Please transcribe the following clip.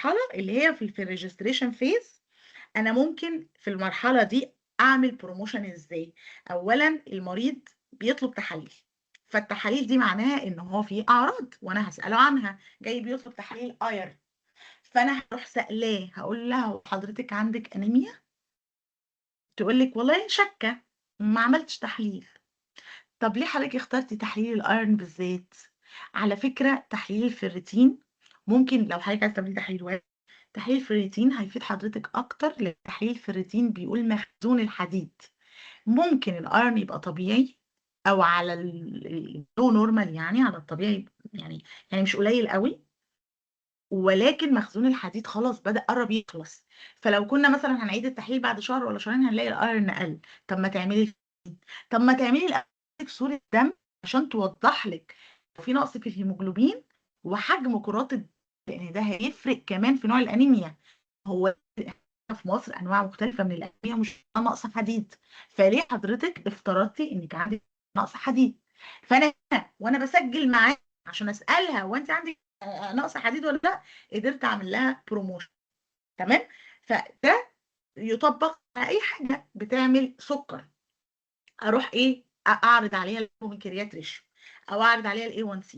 المرحلة اللي هي في الregistration phase أنا ممكن في المرحلة دي أعمل promotion إزاي؟ أولًا المريض بيطلب تحاليل، فالتحاليل دي معناها إن هو في أعراض وأنا هاسأله عنها، جاي بيطلب تحاليل iron فأنا هاروح سائلاه هاقول لها: "هو حضرتِك عندِك أنيميا؟" تقول لِك: "والله شاكة، ما عملتش تحليل." طب ليه حضرتِك اخترتِ تحليل الأيرون بالذات؟ على فكرة تحليل الفيريتين ممكن لو حضرتِك عايزة تعملي تحليل واحد، تحليل الفيريتين هيفيد حضرتِك أكتر، لإن تحليل الفيريتين بيقول مخزون الحديد، ممكن الأيرون يبقى طبيعي أو على الlow normal يعني على الطبيعي يعني مش قليل أوي، ولكن مخزون الحديد خلاص بدأ قرّب يخلص، فلو كنا مثلًا هنعيد التحليل بعد شهر والّا شهرين هنلاقي الأيرون قَل، طب ما تعملي طب ما تعملي الأول صورة دم عشان توضّح لِك لو في نقص في الهيموجلوبين وحجم كرات الدم، لإن ده هيفرق كمان في نوع الأنيميا، هو إحنا في مصر أنواع مختلفة من الأنيميا ومش كلها نقص حديد، فليه حضرتِك افترضتِ إنِّك عندِك نقص حديد؟ فأنا هنا وأنا باسجّل معاها عشان أسألها هو أنتِ عندِك نقص حديد والّا لأ، قدرت أعمل لها promotion تمام؟ فده يُطبّق على أي حاجة بتعمل سُكّر. أروح إيه، أعرض عليها البنكريات ratio أو أعرض عليها الA1C